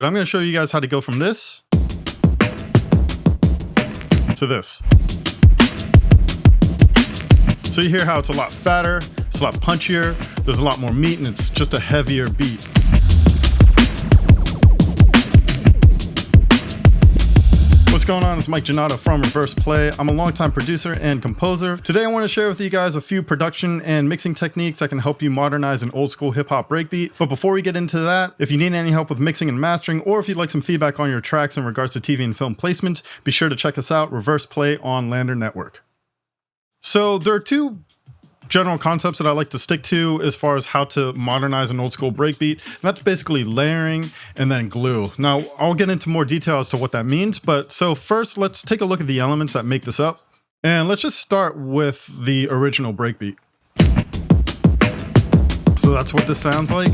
But I'm going to show you guys how to go from this to this. So you hear how it's a lot fatter, it's a lot punchier, there's a lot more meat, and it's just a heavier beat. What's going on? It's Mike Genato from Reverse Play. I'm a longtime producer and composer. Today I want to share with you guys a few production and mixing techniques that can help you modernize an old school hip hop breakbeat. But before we get into that, if you need any help with mixing and mastering, or if you'd like some feedback on your tracks in regards to TV and film placement, be sure to check us out, Reverse Play on Lander Network. So there are two general concepts that I like to stick to as far as how to modernize an old school breakbeat. And that's basically layering and then glue. Now, I'll get into more detail as to what that means, but so first let's take a look at the elements that make this up. And let's just start with the original breakbeat. So that's what this sounds like.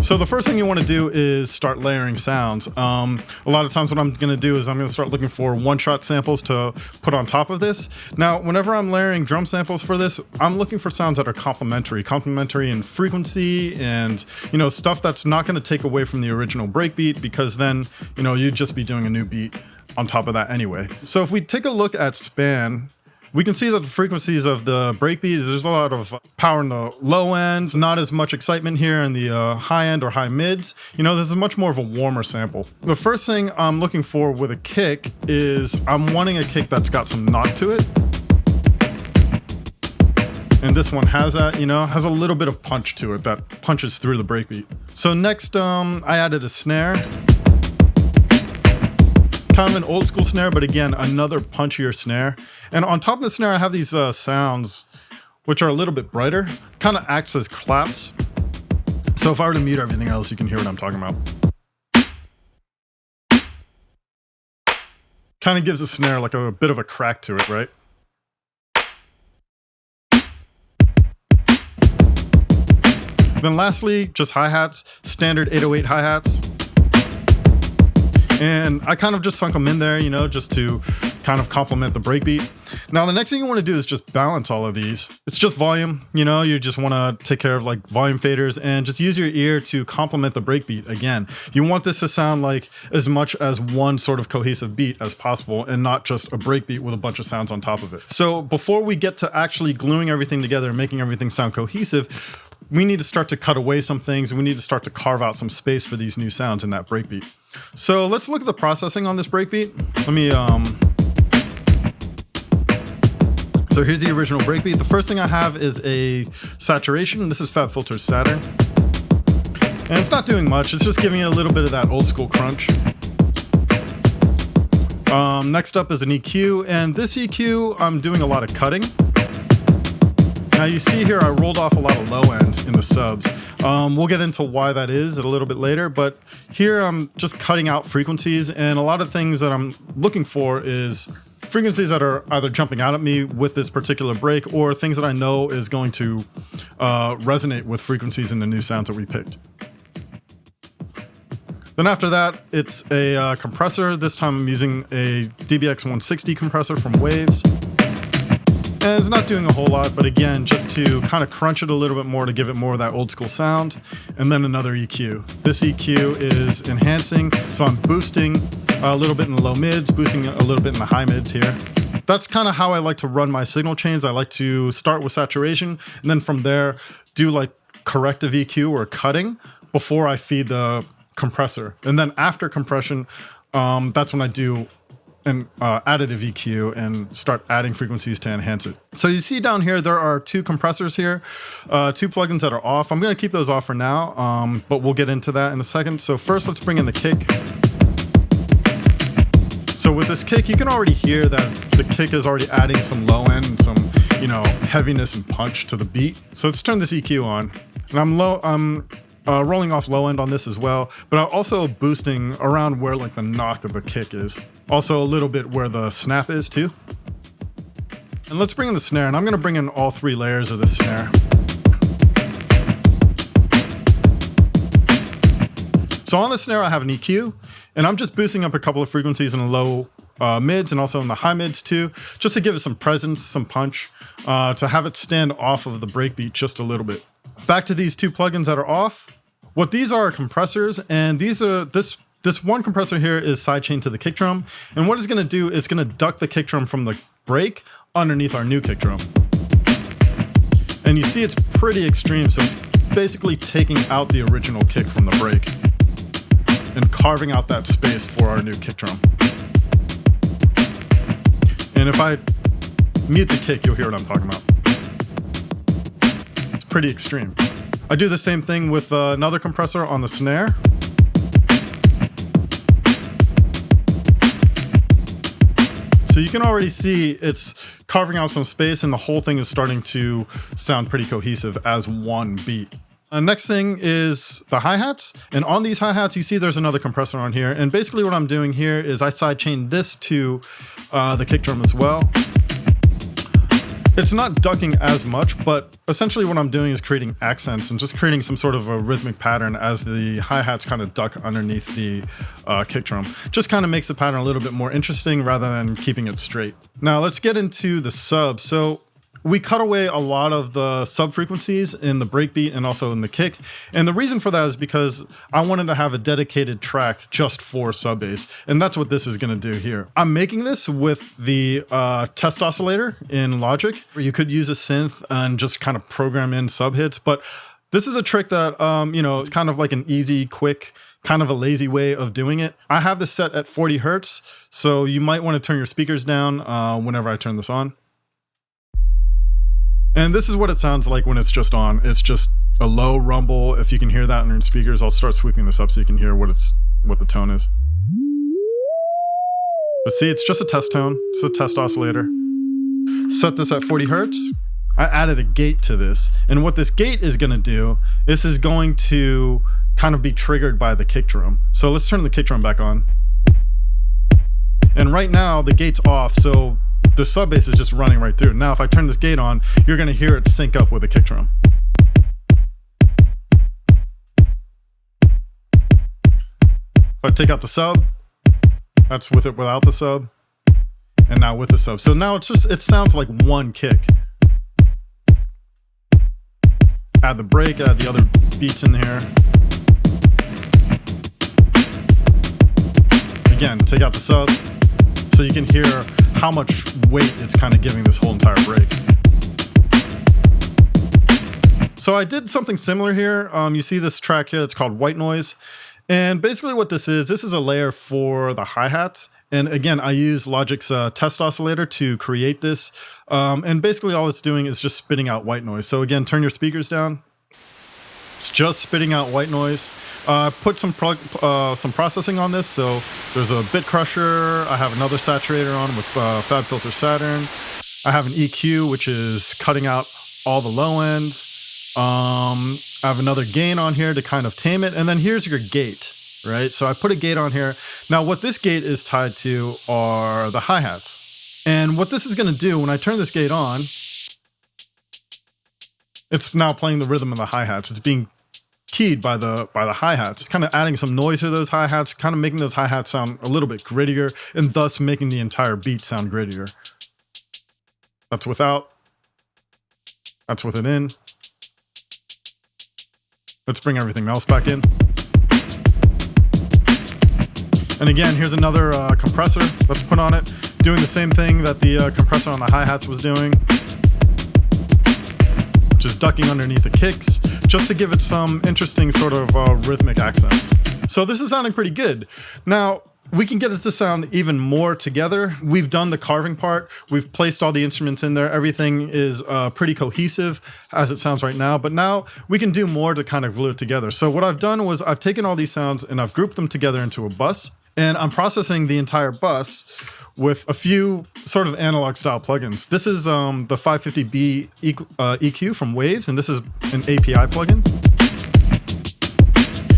So the first thing you want to do is start layering sounds. A lot of times what I'm going to do is I'm going to start looking for one-shot samples to put on top of this. Now, whenever I'm layering drum samples for this, I'm looking for sounds that are complementary in frequency and, stuff that's not going to take away from the original breakbeat, because then, you'd just be doing a new beat on top of that anyway. So if we take a look at span, we can see that the frequencies of the breakbeat, there's a lot of power in the low ends, not as much excitement here in the high end or high mids. This is much more of a warmer sample. The first thing I'm looking for with a kick is I'm wanting a kick that's got some knock to it. And this one has that, has a little bit of punch to it that punches through the breakbeat. So next, I added a snare. Kind of an old school snare, but again, another punchier snare. And on top of the snare, I have these sounds, which are a little bit brighter, kind of acts as claps. So if I were to mute everything else, you can hear what I'm talking about. Kind of gives the snare like a bit of a crack to it, right? Then lastly, just hi-hats, standard 808 hi-hats. And I kind of just sunk them in there, just to kind of complement the breakbeat. Now, the next thing you want to do is just balance all of these. It's just volume, you just want to take care of like volume faders and just use your ear to complement the breakbeat. Again, you want this to sound like as much as one sort of cohesive beat as possible and not just a breakbeat with a bunch of sounds on top of it. So before we get to actually gluing everything together and making everything sound cohesive, we need to start to cut away some things, and we need to start to carve out some space for these new sounds in that breakbeat. So let's look at the processing on this breakbeat. So here's the original breakbeat. The first thing I have is a saturation. This is Fab Filter's Saturn. And it's not doing much. It's just giving it a little bit of that old school crunch. Next up is an EQ. And this EQ, I'm doing a lot of cutting. Now you see here, I rolled off a lot of low ends in the subs. We'll get into why that is a little bit later, but here I'm just cutting out frequencies, and a lot of things that I'm looking for is frequencies that are either jumping out at me with this particular break, or things that I know is going to resonate with frequencies in the new sounds that we picked. Then after that, it's a compressor. This time I'm using a DBX 160 compressor from Waves. And it's not doing a whole lot, but again, just to kind of crunch it a little bit more to give it more of that old school sound. And then another EQ. This EQ is enhancing, so I'm boosting a little bit in the low mids, boosting a little bit in the high mids here. That's kind of how I like to run my signal chains. I like to start with saturation, and then from there, do like corrective EQ or cutting before I feed the compressor. And then after compression, that's when I do an additive EQ and start adding frequencies to enhance it. So you see down here, there are two compressors here, two plugins that are off. I'm going to keep those off for now, but we'll get into that in a second. So first, let's bring in the kick. So with this kick, you can already hear that the kick is already adding some low end and some, heaviness and punch to the beat. So let's turn this EQ on. And I'm rolling off low end on this as well, but I'm also boosting around where like the knock of the kick is. Also a little bit where the snap is too. And let's bring in the snare, and I'm gonna bring in all three layers of the snare. So on the snare, I have an EQ, and I'm just boosting up a couple of frequencies in the low mids and also in the high mids too, just to give it some presence, some punch, to have it stand off of the breakbeat just a little bit. Back to these two plugins that are off. What these are compressors, and these are this one compressor here is sidechain to the kick drum. And what it's going to do is going to duck the kick drum from the break underneath our new kick drum. And you see it's pretty extreme, so it's basically taking out the original kick from the break and carving out that space for our new kick drum. And if I mute the kick, you'll hear what I'm talking about. It's pretty extreme. I do the same thing with another compressor on the snare. So you can already see it's carving out some space, and the whole thing is starting to sound pretty cohesive as one beat. Next thing is the hi-hats, and on these hi-hats you see there's another compressor on here, and basically what I'm doing here is I sidechain this to the kick drum as well. It's not ducking as much, but essentially what I'm doing is creating accents and just creating some sort of a rhythmic pattern as the hi-hats kind of duck underneath the kick drum. Just kind of makes the pattern a little bit more interesting rather than keeping it straight. Now let's get into the sub. So we cut away a lot of the sub frequencies in the breakbeat and also in the kick. And the reason for that is because I wanted to have a dedicated track just for sub bass. And that's what this is going to do here. I'm making this with the test oscillator in Logic, where you could use a synth and just kind of program in sub hits. But this is a trick that, you know, it's kind of like an easy, quick, kind of a lazy way of doing it. I have this set at 40 Hertz. So you might want to turn your speakers down whenever I turn this on. And this is what it sounds like when it's just on. It's just a low rumble. If you can hear that in your speakers, I'll start sweeping this up so you can hear what the tone is. But see, it's just a test tone. It's a test oscillator. Set this at 40 Hertz. I added a gate to this. And what this gate is going to do, this is going to kind of be triggered by the kick drum. So let's turn the kick drum back on. And right now the gate's off, so the sub bass is just running right through. Now, if I turn this gate on, you're going to hear it sync up with the kick drum. If I take out the sub, that's with it without the sub, and now with the sub. So now it sounds like one kick. Add the break, add the other beats in here. Again, take out the sub so you can hear how much weight it's kind of giving this whole entire break. So I did something similar here. You see this track here, it's called white noise. And basically what this is a layer for the hi-hats. And again, I use Logic's test oscillator to create this. And basically all it's doing is just spitting out white noise. So again, turn your speakers down. It's just spitting out white noise. Put some processing on this. So there's a bit crusher. I have another saturator on with Fab Filter Saturn. I have an EQ, which is cutting out all the low ends. I have another gain on here to kind of tame it. And then here's your gate, right? So I put a gate on here. Now what this gate is tied to are the hi-hats. And what this is going to do when I turn this gate on, it's now playing the rhythm of the hi-hats. It's being keyed by the hi-hats. It's kind of adding some noise to those hi-hats, kind of making those hi-hats sound a little bit grittier, and thus making the entire beat sound grittier. That's without. That's with it in. Let's bring everything else back in. And again, here's another compressor. Let's put on it. Doing the same thing that the compressor on the hi-hats was doing. Just ducking underneath the kicks, just to give it some interesting sort of rhythmic accents. So this is sounding pretty good. Now, we can get it to sound even more together. We've done the carving part. We've placed all the instruments in there. Everything is pretty cohesive as it sounds right now, but now we can do more to kind of glue it together. So what I've done was I've taken all these sounds and I've grouped them together into a bus, and I'm processing the entire bus with a few sort of analog style plugins. This is the 550B EQ from Waves, and this is an API plugin.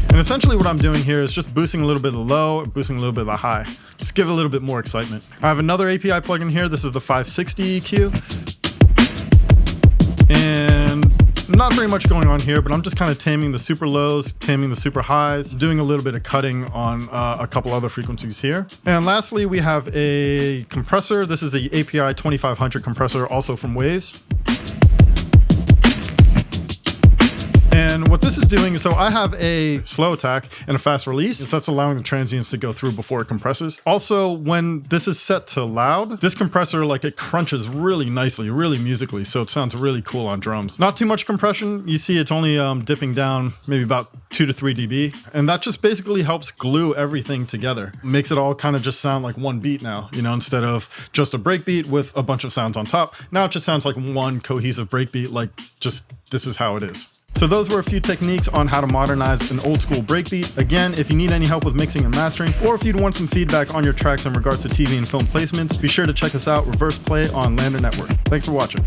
And essentially what I'm doing here is just boosting a little bit of the low, boosting a little bit of the high. Just give it a little bit more excitement. I have another API plugin here. This is the 560 EQ. And not very much going on here, but I'm just kind of taming the super lows, taming the super highs, doing a little bit of cutting on a couple other frequencies here. And lastly, we have a compressor. This is the API 2500 compressor, also from Waves. And what this is doing is, so I have a slow attack and a fast release, so that's allowing the transients to go through before it compresses. Also, when this is set to loud, this compressor, like, it crunches really nicely, really musically, so it sounds really cool on drums. Not too much compression. You see it's only dipping down maybe about 2 to 3 dB, and that just basically helps glue everything together. Makes it all kind of just sound like one beat now, you know, instead of just a breakbeat with a bunch of sounds on top. Now it just sounds like one cohesive breakbeat, like just this is how it is. So those were a few techniques on how to modernize an old school breakbeat. Again, if you need any help with mixing and mastering, or if you'd want some feedback on your tracks in regards to TV and film placements, be sure to check us out, Reverse Play on Lander Network. Thanks for watching.